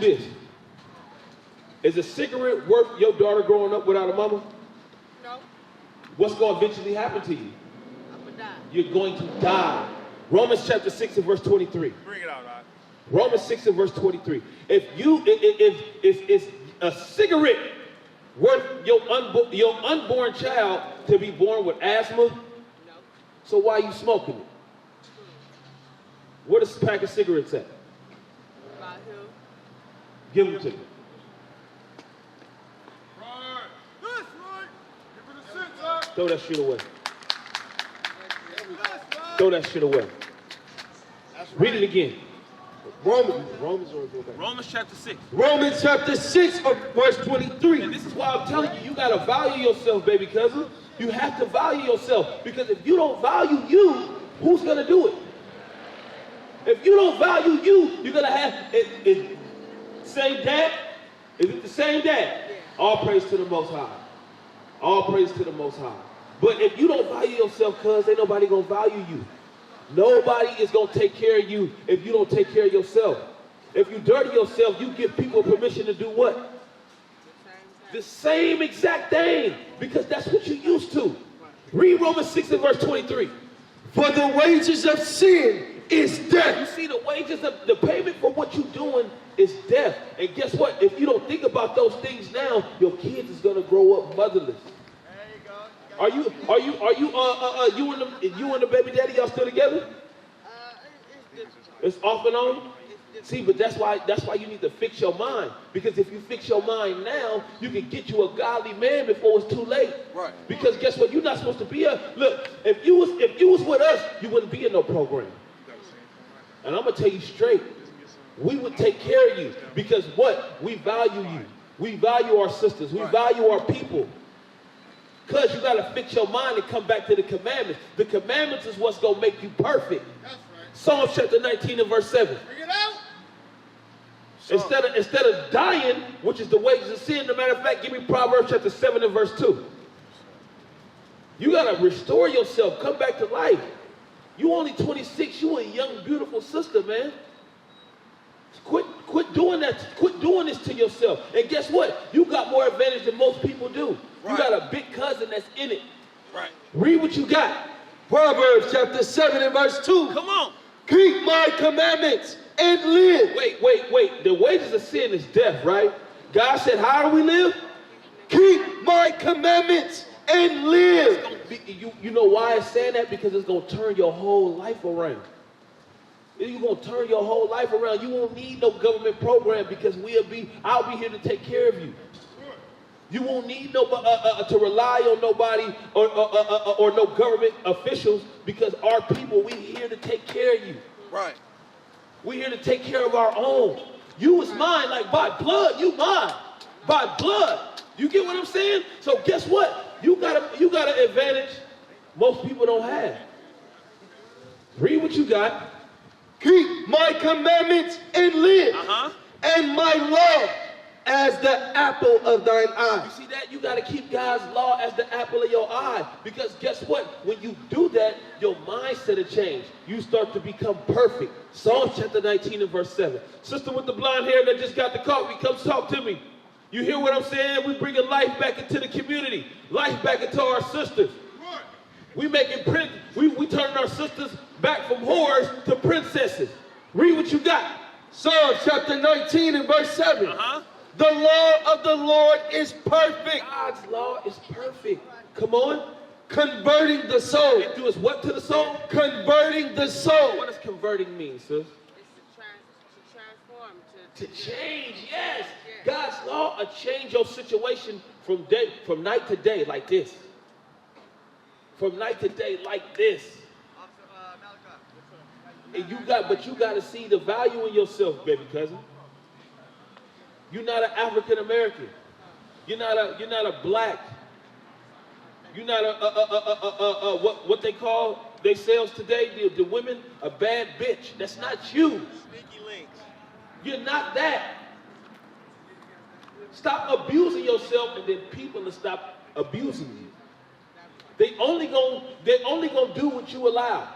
you this. Is a cigarette worth your daughter growing up without a mama? No. What's going to eventually happen to you? I'm going to die. You're going to die. Romans chapter 6 and verse 23. Bring it out, right? Romans 6 and verse 23. If a cigarette worth your unborn child to be born with asthma, No. so why are you smoking it? Where does a pack of cigarettes at? About who? Give them to me. Right. That's right. Give it a sit, sir. Throw that shit away. Throw that shit away. Read it again. Romans chapter 6. Romans chapter 6 verse 23. And this is why I'm telling you, you gotta value yourself, baby cousin. You have to value yourself, because if you don't value you, who's gonna do it? If you don't value you, you're gonna have it same dad? Is it the same dad? All praise to the Most High. All praise to the Most High. But if you don't value yourself, cuz, ain't nobody gonna value you. Nobody is gonna take care of you if you don't take care of yourself. If you dirty yourself, you give people permission to do what? The same exact thing, because that's what you used to. Read Romans 6 and verse 23. For the wages of sin is death. You see, the wages of the payment for what you're doing is death. And guess what? If you don't think about those things now, your kids is gonna grow up motherless. Are you and the baby daddy, y'all still together? It's off and on. See, but that's why you need to fix your mind. Because if you fix your mind now, you can get you a godly man before it's too late. Right. Because guess what? You're not supposed to be look. If you was with us, you wouldn't be in no program. And I'm gonna tell you straight, we would take care of you, because what? We value you. We value our sisters. We value our people. Because you got to fix your mind and come back to the commandments. The commandments is what's going to make you perfect. That's right. Psalms chapter 19 and verse 7. Bring it out. Instead of dying, which is the wages of sin, no matter of fact, give me Proverbs chapter 7 and verse 2. You got to restore yourself. Come back to life. You only 26. You a young, beautiful sister, man. Quit doing that. Quit doing this to yourself. And guess what? You got more advantage than most people do. Right. You got a big cousin that's in it. Right. Read what you got. Proverbs chapter 7 and verse 2. Come on. Keep my commandments and live. Wait. The wages of sin is death, right? God said, how do we live? Keep my commandments and live. You know why it's saying that? Because it's going to turn your whole life around. You're going to turn your whole life around. You won't need no government program, because I'll be here to take care of you. You won't need nobody to rely on nobody or no government officials, because our people, we here to take care of you. Right. We here to take care of our own. You is mine, like by blood, you mine. By blood. You get what I'm saying? So guess what? You got an advantage most people don't have. Read what you got. Keep my commandments and live. And my law as the apple of thine eye. You see that? You got to keep God's law as the apple of your eye. Because guess what? When you do that, your mindset will change. You start to become perfect. Psalms chapter 19 and verse 7. Sister with the blonde hair that just got the coffee, come talk to me. You hear what I'm saying? We bringing life back into the community. Life back into our sisters. We turning our sisters back from whores to princesses. Read what you got. Psalms chapter 19 and verse 7. The law of the Lord is perfect. God's law is perfect. Come on. Converting the soul. It does what to the soul? Converting the soul. What does converting mean, sis? It's to transform. To change, yes. God's law will change your situation from night to day like this. From night to day like this. And you got to see the value in yourself, baby cousin. You're not an African American. You're not a black. You're not what they call themselves today, the women, a bad bitch. That's not you. Sneaky links. You're not that. Stop abusing yourself, and then people will stop abusing you. They only gonna do what you allow.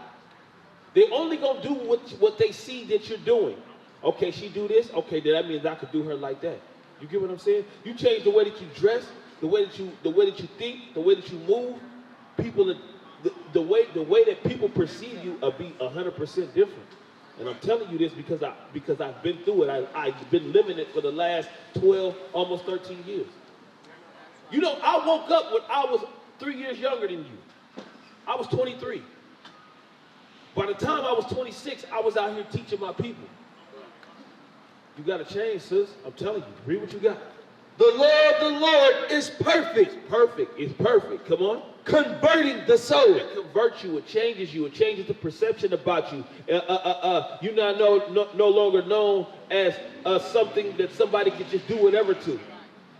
They only gonna do what they see that you're doing. Okay, she do this. Okay, then that means I could do her like that. You get what I'm saying? You change the way that you dress, the way that you think, the way that you move. People, the way that people perceive you will be 100% different. And I'm telling you this because I've been through it. I've been living it for the last 12, almost 13 years. You know, I woke up when I was 3 years younger than you. I was 23. By the time I was 26, I was out here teaching my people. You got to change, sis. I'm telling you. Read what you got. The law of the Lord is perfect. It's perfect. It's perfect. Come on. Converting the soul. It converts you. It changes you. It changes the perception about you. You're not no longer known as something that somebody can just do whatever to.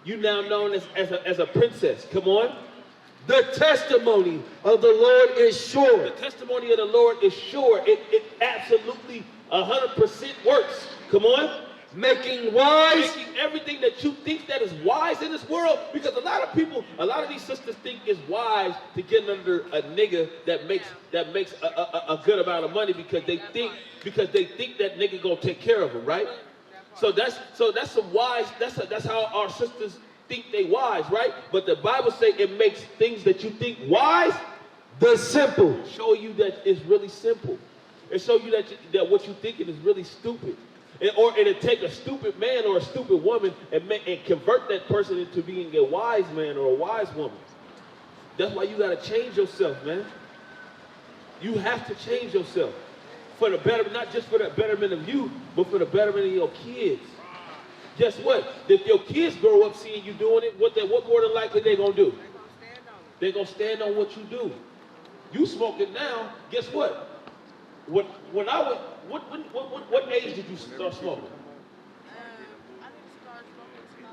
You're now known as a princess. Come on. The testimony of the Lord is sure. The testimony of the Lord is sure. It absolutely 100% works. Come on. Making wise. Making everything that you think that is wise in this world. Because a lot of these sisters think it's wise to get under a nigga that makes a good amount of money because they think that nigga gonna take care of them, right? So that's some wise. That's how our sisters think they wise, right? But the Bible say it makes things that you think wise, the simple. Show you that it's really simple. It show you that what you thinking is really stupid. Or it'll take a stupid man or a stupid woman and convert that person into being a wise man or a wise woman. That's why you got to change yourself, man. You have to change yourself for the betterment, not just for the betterment of you, but for the betterment of your kids. Guess what? If your kids grow up seeing you doing it, what more than likely they gonna do? They're gonna stand on what you do. You smoking now? Guess what? What age did you start smoking? I didn't start smoking until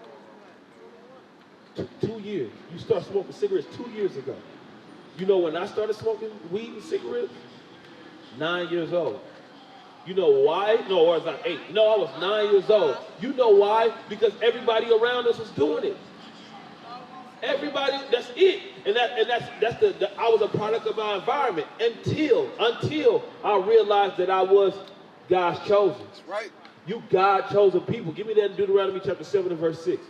I was, 2 years. You started smoking cigarettes 2 years ago. You know when I started smoking weed and cigarettes? 9 years old. You know why? No, or was I 8? No, I was 9 years old. You know why? Because everybody around us was doing it. Everybody, that's it. And that's the I was a product of my environment until I realized that I was God's chosen. That's right. You God chosen people. Give me that in Deuteronomy chapter 7 and verse 6.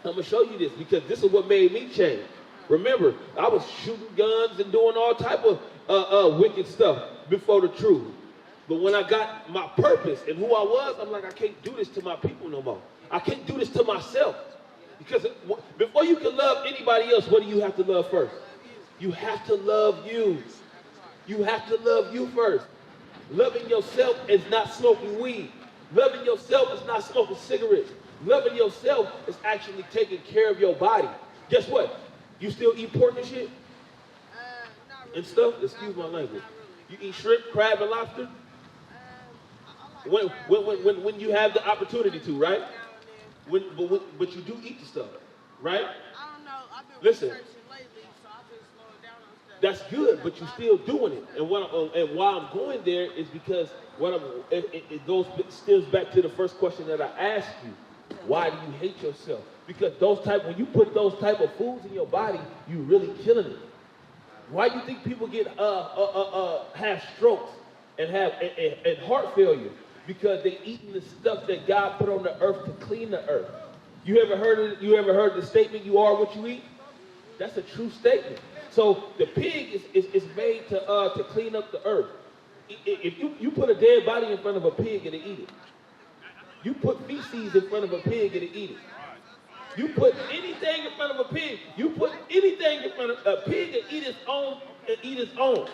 I'm going to show you this because this is what made me change. Remember, I was shooting guns and doing all type of wicked stuff before the truth. But when I got my purpose and who I was, I'm like, I can't do this to my people no more. I can't do this to myself. Because before you can love anybody else, what do you have to love first? You have to love you. You have to love you first. Loving yourself is not smoking weed. Loving yourself is not smoking cigarettes. Loving yourself is actually taking care of your body. Guess what? You still eat pork and shit? not really. And stuff? Excuse my language. You eat shrimp, crab, and lobster? When you have the opportunity to, right? But you do eat the stuff, right? I don't know. I've been Listen. researching lately, so I've been slowing down on stuff. That's good, but you're still doing it. And why I'm going there is because it steals back to the first question that I asked you. Why do you hate yourself? Because when you put those type of foods in your body, you really killing it. Why do you think people get have strokes and have and heart failure? Because they eating the stuff that God put on the earth to clean the earth. You ever heard the statement, you are what you eat? That's a true statement. So the pig is made to clean up the earth. If you put a dead body in front of a pig, it'll eat it. You put feces in front of a pig, it'll eat it. You put anything in front of a pig, a pig will eat its own, it'll eat its own.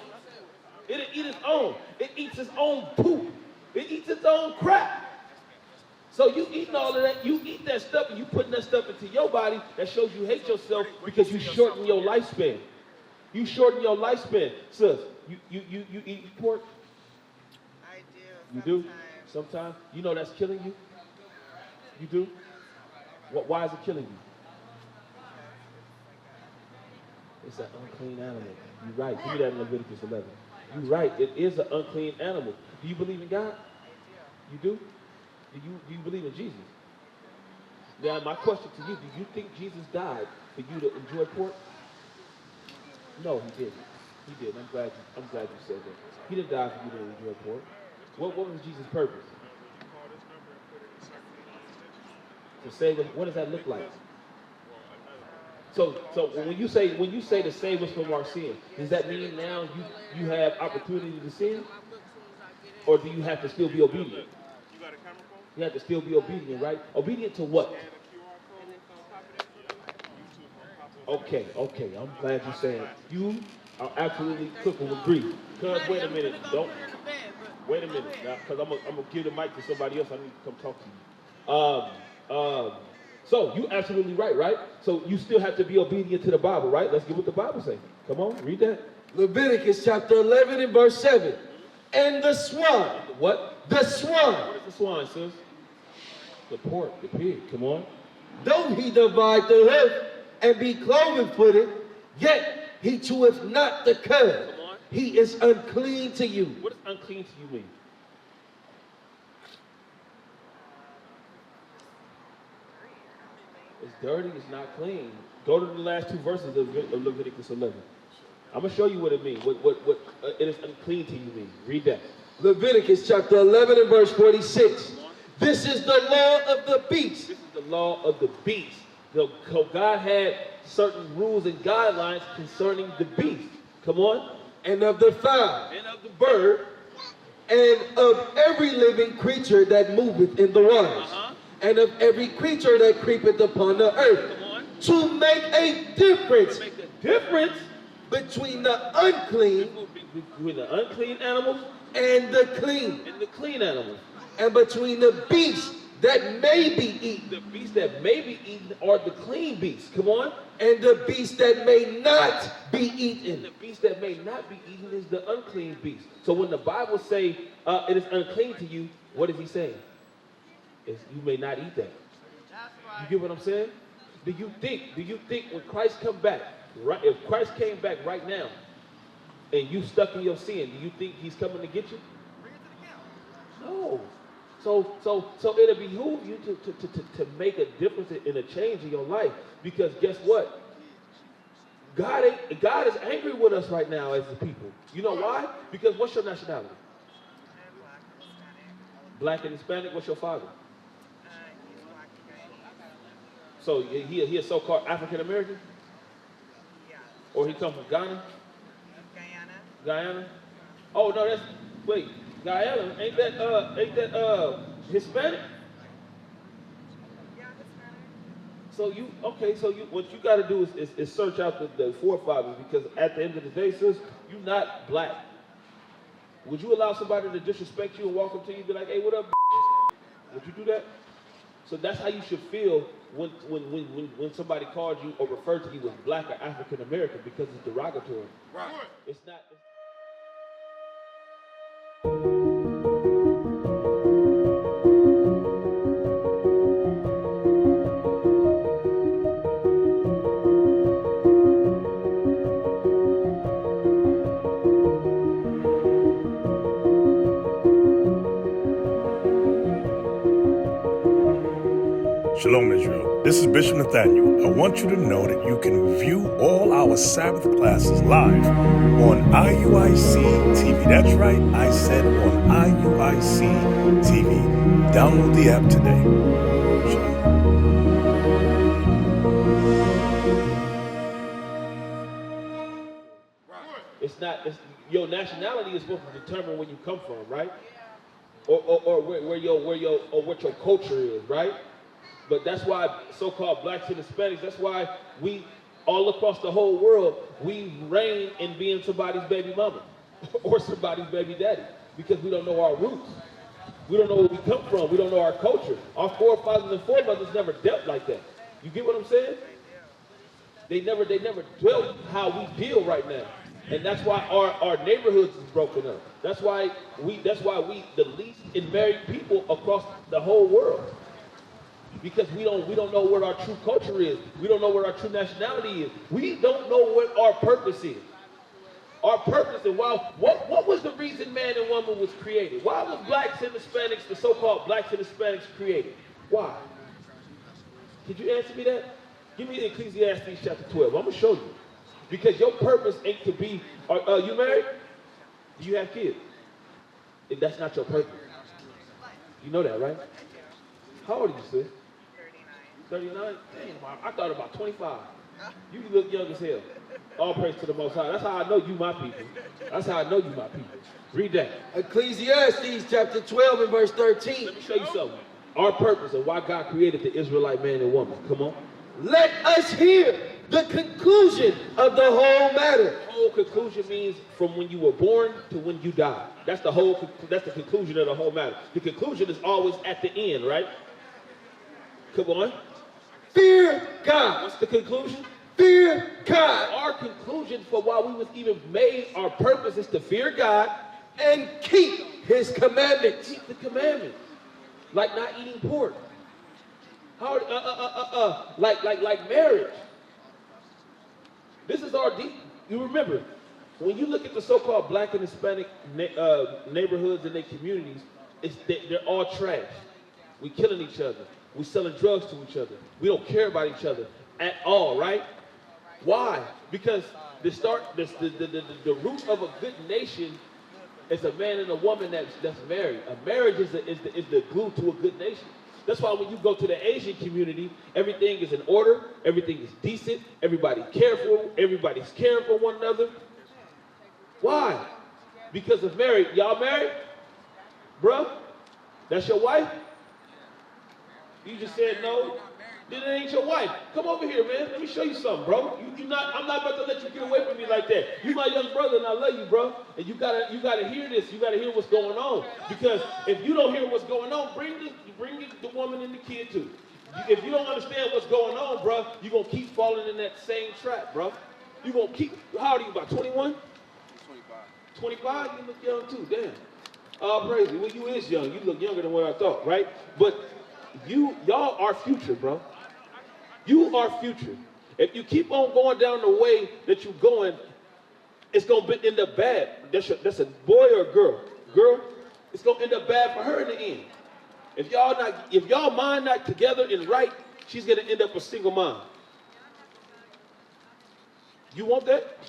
It'll eat its own. It eats its own poop. It eats its own crap. So you eating all of that, you eat that stuff and you putting that stuff into your body, that shows you hate yourself because you shorten your lifespan. You shorten your lifespan. Sis, you eat pork? I do. You do? Sometimes? You know that's killing you? You do? Why is it killing you? It's an unclean animal. You're right. Give me that in Leviticus 11. You're right. It is an unclean animal. Do you believe in God? You do? Do you believe in Jesus? Now, my question to you, do you think Jesus died for you to enjoy pork? No, he didn't. He didn't. I'm glad you said that. He didn't die for you to enjoy pork. What was Jesus' purpose? To save us, what does that look like? So when you say to save us from our sins, does that mean now you have opportunity to sin? Or do you have to still be obedient? You have to still be obedient, right? Obedient to what? Okay. I'm glad you're saying you are absolutely cooking with grief. Cause wait a minute, wait a minute, because I'm gonna give the mic to somebody else. I need to come talk to you. So you absolutely right? So you still have to be obedient to the Bible, right? Let's get what the Bible says. Come on, read that. Leviticus chapter 11 and verse 7. And the swan. What? The swan. What is the swan, sis? The pork, the pig. Come on. Though he divide the hoof and be cloven-footed, yet he cheweth not the cud. He is unclean to you. What does unclean to you mean? It's dirty, it's not clean. Go to the last two verses of Leviticus 11. I'm going to show you what it means. What it is unclean to you mean. Read that. Leviticus chapter 11 and verse 46. This is the law of the beast. This is the law of the beast. So God had certain rules and guidelines concerning the beast. Come on. And of the fowl. And of the bird. And of every living creature that moveth in the waters. And of every creature that creepeth upon the earth. To make a difference. To make a difference. Between the unclean. Between the unclean animals. And the clean. And the clean animals. And between the beasts that may be eaten. The beasts that may be eaten are the clean beasts. Come on. And the beast that may not be eaten. And the beast that may not be eaten is the unclean beast. So when the Bible say it is unclean to you, what is he saying? It's, you may not eat that. You get what I'm saying? Do you think when Christ come back, right? If Christ came back right now, and you stuck in your sin, do you think he's coming to get you? No. So it'll behoove you to make a difference and a change in your life. Because guess what? God is angry with us right now as the people. You know why? Because what's your nationality? Black and Hispanic. What's your father? So he a so-called African American? Or he come from Ghana? Guyana? Oh no, wait, Guyana, ain't that Hispanic? Yeah, Hispanic. So what you gotta do is search out the forefathers, because at the end of the day, sis, you're not black. Would you allow somebody to disrespect you and walk up to you and be like, hey, what up, bitch? Would you do that? So that's how you should feel when somebody called you or referred to you as black or African American, because it's derogatory. Right. It's not. Shalom, Israel. This is Bishop Nathaniel. I want you to know that you can view all our Sabbath classes live on IUIC TV. That's right, I said on IUIC TV. Download the app today. Your nationality is supposed to determine where you come from, right? Or what your culture is, right? But that's why so-called blacks and Hispanics, that's why we, all across the whole world, we reign in being somebody's baby mama or somebody's baby daddy, because we don't know our roots. We don't know where we come from. We don't know our culture. Our forefathers and foremothers never dealt like that. You get what I'm saying? They never dwelt how we deal right now. And that's why our neighborhoods is broken up. That's why we the least in married people across the whole world. Because we don't know what our true culture is. We don't know what our true nationality is. We don't know what our purpose is. Our purpose, and what was the reason man and woman was created? Why was blacks and Hispanics, the so-called blacks and Hispanics, created? Why? Could you answer me that? Give me Ecclesiastes chapter 12. I'm going to show you. Because your purpose ain't to be, are you married? Do you have kids? And that's not your purpose. You know that, right? How old are you, sis? 39. 39? Damn, I thought about 25. You look young as hell. All praise to the Most High. That's how I know you my people. That's how I know you my people. Read that. Ecclesiastes chapter 12 and verse 13. Let me show you something. Our purpose and why God created the Israelite man and woman. Come on. Let us hear the conclusion of the whole matter. The whole conclusion means from when you were born to when you die. That's the conclusion of the whole matter. The conclusion is always at the end, right? Come on. Fear God. What's the conclusion? Fear God. Our conclusion for why we was even made, our purpose is to fear God and keep his commandments. Keep the commandments. Like not eating pork. How like marriage. This is our deep. You remember, when you look at the so-called black and Hispanic neighborhoods and their communities, they're all trash. We killing each other. We selling drugs to each other. We don't care about each other at all, right? Why? Because the root of a good nation is a man and a woman that's married. A marriage is the glue to a good nation. That's why when you go to the Asian community, everything is in order, everything is decent, everybody's careful, everybody's caring for one another. Why? Because of marriage. Y'all married? Bruh? That's your wife? You just said no? Then it ain't your wife. Come over here, man. Let me show you something, bro. I'm not about to let you get away from me like that. You my young brother, and I love you, bro. And you gotta hear this. You gotta hear what's going on. Because if you don't hear what's going on, bring the woman and the kid too. If you don't understand what's going on, bro, you're gonna keep falling in that same trap, bro. You gonna keep. How old are you? About 21? 25. 25? You look young too. Damn. All praise. Well, you is young. You look younger than what I thought, right? But y'all are future, bro. You are future. If you keep on going down the way that you're going, it's gonna end up bad. That's a boy or a girl. Girl, it's gonna end up bad for her in the end. If y'all mind not together and right, she's gonna end up a single mom. You want that?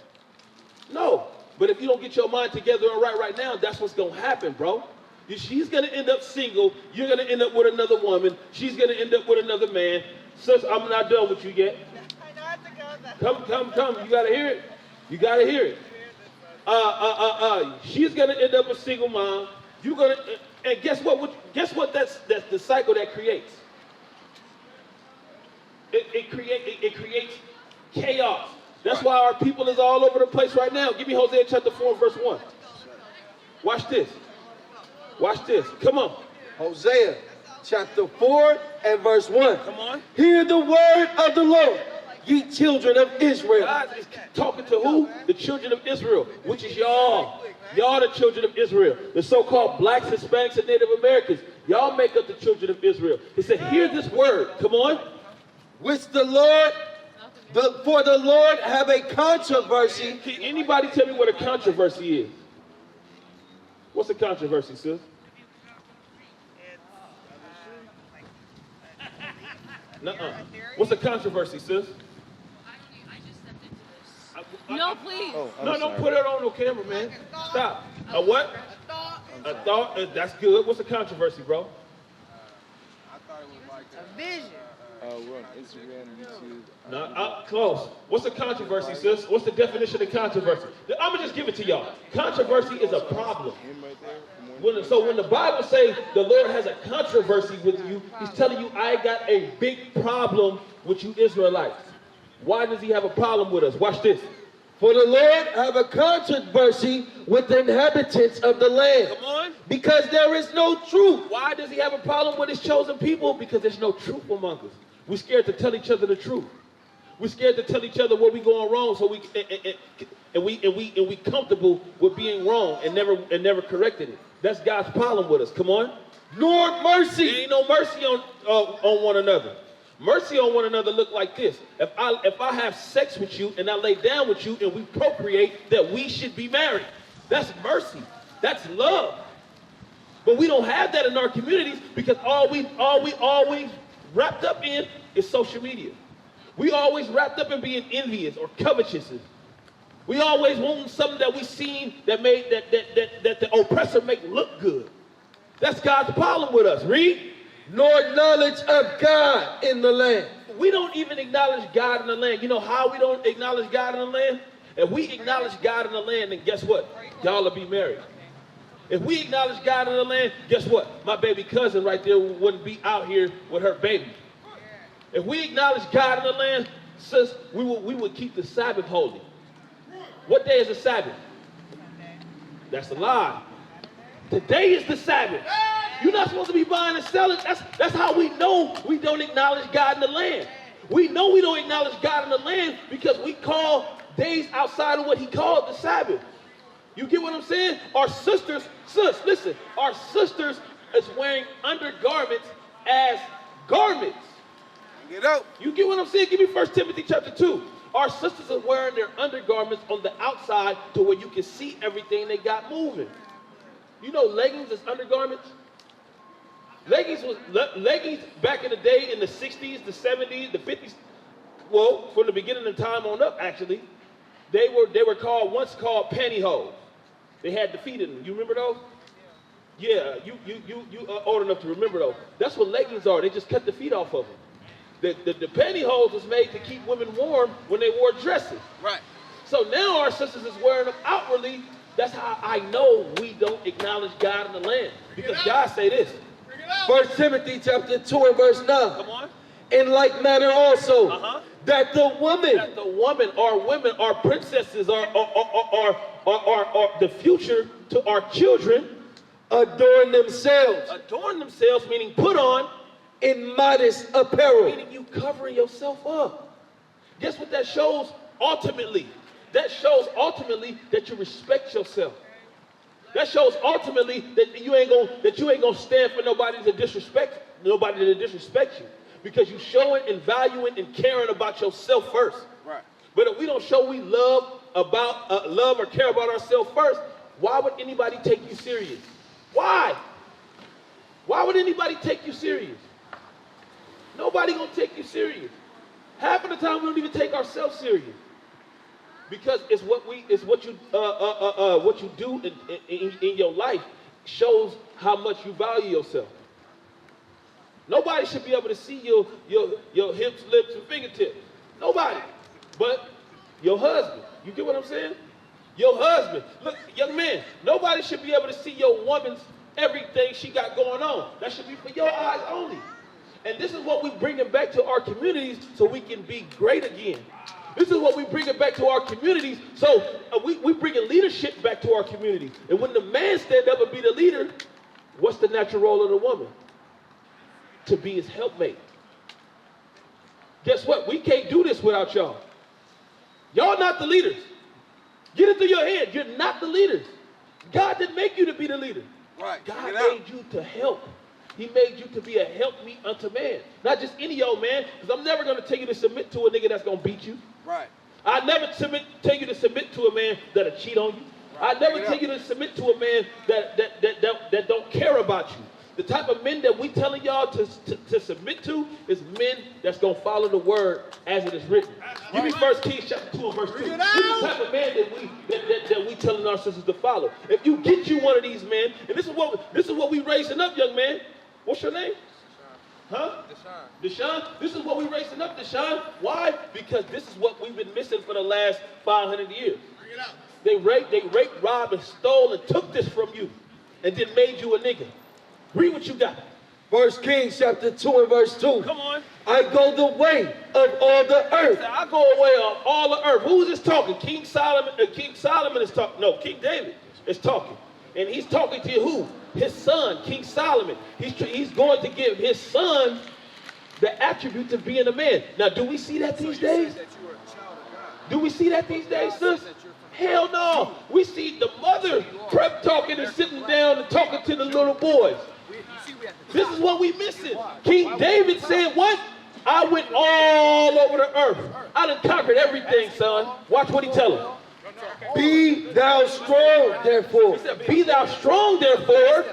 No. But if you don't get your mind together and right now, that's what's gonna happen, bro. She's gonna end up single. You're gonna end up with another woman. She's gonna end up with another man. Sis, I'm not done with you yet. I know I have to go. Come. You gotta hear it. You gotta hear it. She's gonna end up a single mom. You're gonna, and guess what? That's the cycle that creates. It creates chaos. That's why our people is all over the place right now. Give me Hosea chapter 4 verse 1. Watch this. Watch this. Come on. Hosea chapter 4 and verse 1. Come on. Hear the word of the Lord, ye children of Israel. God is talking to who? The children of Israel, which is y'all. Y'all the children of Israel. The so-called blacks, Hispanics, and Native Americans. Y'all make up the children of Israel. He said, hear this word. Come on. Which the Lord, for the Lord have a controversy. Can anybody tell me what a controversy is? What's a controversy, sis? Nuh-uh. What's a controversy, sis? I just stepped into this. No, please. No, don't put it on no camera, man. Stop. A what? A thought. That's good. What's a controversy, bro? I thought it was like A vision. we're on Instagram, YouTube. No, close. What's a controversy, sis? What's the definition of controversy? I'm going to just give it to y'all. Controversy is a problem. Him right there. When the Bible says the Lord has a controversy with you, he's telling you, I got a big problem with you Israelites. Why does he have a problem with us? Watch this. For the Lord have a controversy with the inhabitants of the land. Come on. Because there is no truth. Why does he have a problem with his chosen people? Because there's no truth among us. We're scared to tell each other the truth. We're scared to tell each other where we're going wrong, so we comfortable with being wrong and never corrected it. That's God's problem with us. Come on. Nor mercy. There ain't no mercy on one another. Mercy on one another look like this. If I have sex with you and I lay down with you and we procreate, that we should be married. That's mercy. That's love. But we don't have that in our communities because all we always wrapped up in is social media. We always wrapped up in being envious or covetous. We always want something that we seen that made that the oppressor make look good. That's God's problem with us. Read. nor knowledge of God in the land. We don't even acknowledge God in the land. You know how we don't acknowledge God in the land? If we acknowledge God in the land, then guess what? Y'all will be married. If we acknowledge God in the land, guess what? My baby cousin right there wouldn't be out here with her baby. If we acknowledge God in the land, sis, we would keep the Sabbath holy. What day is the Sabbath? That's a lie. Today is the Sabbath. You're not supposed to be buying and selling. That's how we know we don't acknowledge God in the land. We know we don't acknowledge God in the land because we call days outside of what he called the Sabbath. You get what I'm saying? Our sisters, listen, our sisters is wearing undergarments as garments. Get out. You get what I'm saying? Give me 1 Timothy chapter 2. Our sisters are wearing their undergarments on the outside to where you can see everything they got moving. You know leggings is undergarments? Leggings back in the day in the 60s, the 70s, the 50s, well, from the beginning of time on up actually, they were once called pantyhose. They had the feet in them. You remember those? Yeah, you are old enough to remember those. That's what leggings are. They just cut the feet off of them. The pantyhose was made to keep women warm when they wore dresses. Right. So now our sisters is wearing them outwardly. That's how I know we don't acknowledge God in the land. Because God say this. 1 Timothy chapter 2 and verse 9. Come on. In like manner also, that the woman our women, our princesses, are the future to our children, adorn themselves adorn themselves, meaning put on, in modest apparel. meaning you covering yourself up. Guess what that shows ultimately? That shows ultimately that you respect yourself. That shows ultimately that you ain't gonna stand for nobody to disrespect you, because you showing and valuing and caring about yourself first. Right. But if we don't show we love or care about ourselves first, why would anybody take you serious? Why? Why would anybody take you serious? Nobody gonna take you serious. Half of the time we don't even take ourselves serious. Because it's what you do in your life shows how much you value yourself. Nobody should be able to see your hips, lips, and fingertips. Nobody. But your husband. You get what I'm saying? Your husband. Look, young man, nobody should be able to see your woman's everything she got going on. That should be for your eyes only. And this is what we bringing back to our communities so we can be great again. This is what we bring it back to our communities. So we bringing leadership back to our communities. And when the man stand up and be the leader, what's the natural role of the woman? To be his helpmate. Guess what? We can't do this without y'all. Y'all not the leaders. Get it through your head. You're not the leaders. God didn't make you to be the leader. Right. God made you to help. He made you to be a helpmeet unto man. Not just any old man, because I'm never going to tell you to submit to a nigga that's going to beat you. Right. I never tell you to submit to a man that'll cheat on you. Right. I never tell you to submit to a man that don't care about you. The type of men that we telling y'all to submit to is men that's going to follow the word as it is written. Give me 1 Kings chapter 2 and verse 2. This is the type of man that we telling our sisters to follow. If you get you one of these men, and this is what we raising up, young man. What's your name? Huh? Deshaun. This is what we raising up, Deshaun. Why? Because this is what we've been missing for the last 500 years. They raped, robbed, and stole and took this from you and then made you a nigga. Read what you got. 1 Kings chapter 2 and verse 2. Come on. I go the way of all the earth. I go away of all the earth. Who is this talking? King Solomon is talking. No, King David is talking. And he's talking to who? His son, King Solomon. He's going to give his son the attribute of being a man. Now, do we see that these days? Do we see that these days, sis? Hell no. We see the mother prep talking and sitting down and talking to the little boys. This is what we missing. King David said what? I went all over the earth. I done conquered everything, son. Watch what he tell him. Be thou strong, therefore. He said, be thou strong, therefore.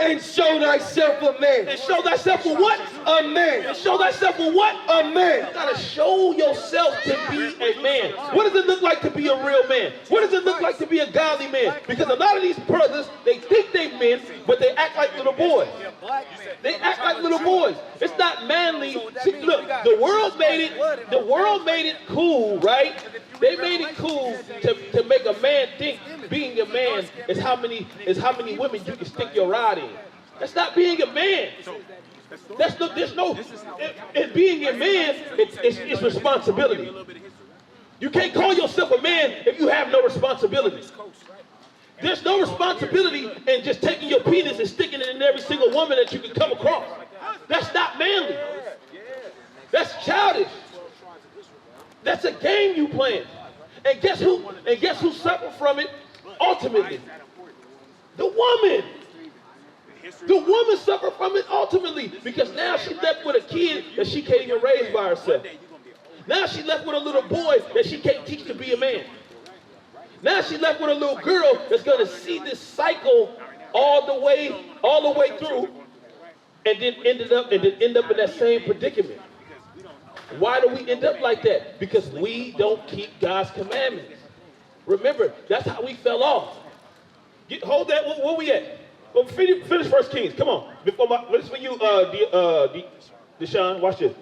And show thyself a man. And show thyself a what? A man. And show thyself a what? A man. You gotta show yourself to be a man. What does it look like to be a real man? What does it look like to be a godly man? Because a lot of these brothers, they think they men, but they act like little boys. They act like little boys. It's not manly. See, look, the world made it cool, right? They made it cool to make a man think being a man is how many women you can stick your rod in. That's not being a man. In being a man, it's responsibility. You can't call yourself a man if you have no responsibility. There's no responsibility in just taking your penis and sticking it in every single woman that you can come across. That's not manly. That's childish. That's a game you playing. And guess who suffered from it ultimately? The woman. The woman suffered from it ultimately because now she's left with a kid that she can't even raise by herself. Now she's left with a little boy that she can't teach to be a man. Now she's left with a little girl that's going to see this cycle all the way through, and then end up in that same predicament. Why do we end up like that? Because we don't keep God's commandments. Remember, that's how we fell off. Hold that. Where we at? Well, finish 1 Kings. Come on. This for you, Deshaun. Watch this.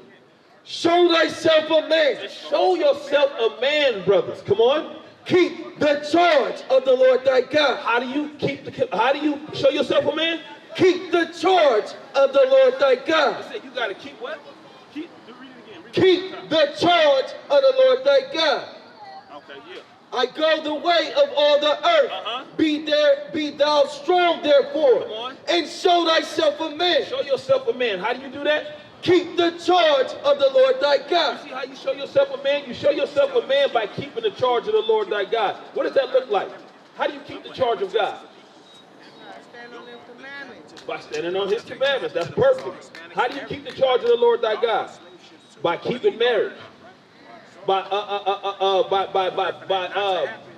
Show thyself a man. And show yourself a man, brothers. Come on. Keep the charge of the Lord thy God. How do you show yourself a man? Keep the charge of the Lord thy God. You got to keep what? Keep the charge of the Lord thy God. Okay, yeah. I go the way of all the earth. Be thou strong therefore, and show thyself a man. Show yourself a man. How do you do that? Keep the charge of the Lord thy God. You see how you show yourself a man? You show yourself a man by keeping the charge of the Lord thy God. What does that look like? How do you keep the charge of God? By standing on his commandments. That's perfect. How do you keep the charge of the Lord thy God? By keeping marriage. By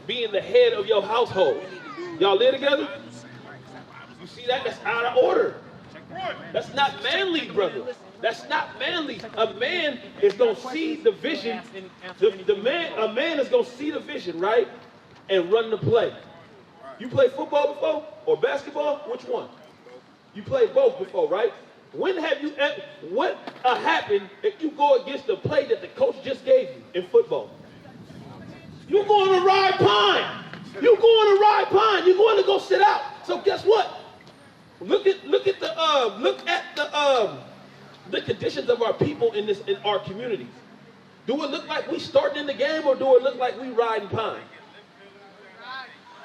being the head of your household. Y'all live together? You see that? That's out of order. That's not manly, brother. That's not manly. A man is going to see the vision. A man is going to see the vision, right? And run the play. You played football before? Or basketball? Which one? You played both before, right? When have you ever, what happened if you go against the play that the coach just gave you in football? You're going to ride pine. You're going to ride pine. You're going to go sit out. So guess what? Look at the conditions of our people in our communities. Do it look like we starting in the game, or do it look like we riding pine?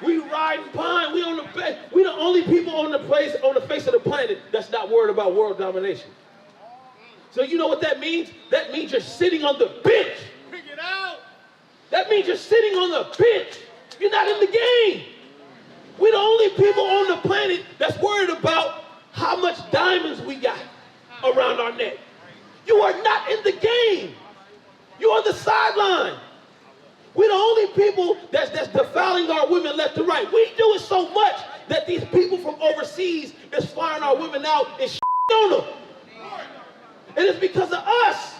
We riding pine. We the only people on the face of the planet that's not worried about world domination. So you know what that means? That means you're sitting on the bench. Pick it out. That means you're sitting on the bench. You're not in the game. We're the only people on the planet that's worried about how much diamonds we got around our neck. You are not in the game. You're on the sideline. We're the only people that's defiling our women left and right. We do it so much that these people from overseas is flying our women out and on them. And it's because of us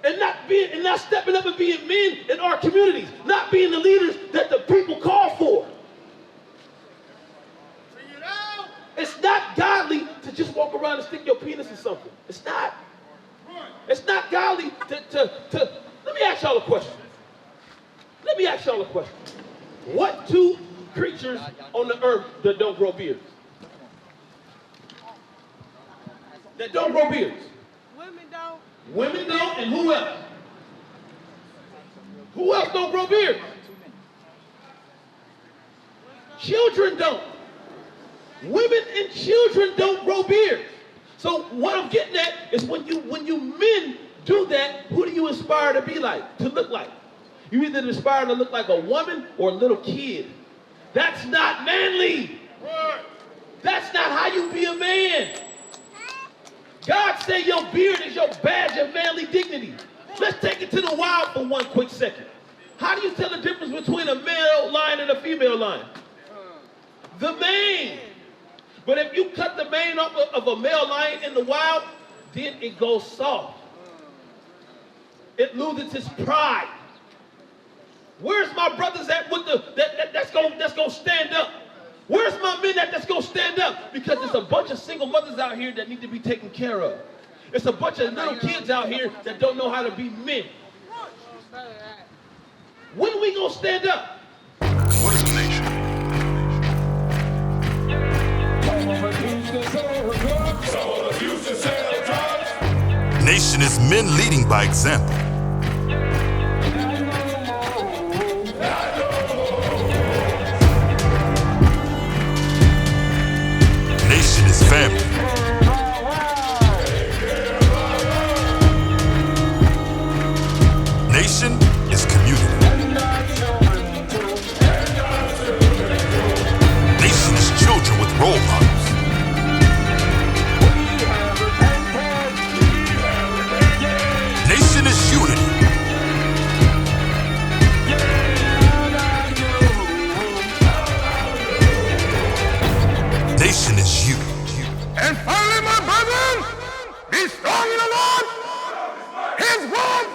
and not stepping up and being men in our communities, not being the leaders that the people call for. It's not godly to just walk around and stick your penis in something. It's not. It's not godly to let me ask y'all a question. What two creatures on the earth that don't grow beards? That don't grow beards? Women don't. Women don't, and who else? Who else don't grow beards? Children don't. Women and children don't grow beards. So what I'm getting at is when you men do that, who do you aspire to be like, to look like? You either aspire to look like a woman or a little kid. That's not manly. That's not how you be a man. God say your beard is your badge of manly dignity. Let's take it to the wild for one quick second. How do you tell the difference between a male lion and a female lion? The mane. But if you cut the mane off of a male lion in the wild, then it goes soft. It loses its pride. Where's my brothers at with that's gonna stand up? Where's my men that's gonna stand up? Because there's a bunch of single mothers out here that need to be taken care of. It's a bunch of little kids out here that don't know how to be men. When are we gonna stand up? What is a nation? Nation is men leading by example. Nation is family. Nation is community. Nation is children with role models. Nation is unity. Nation is you. And finally, my brethren, be strong in the Lord. His word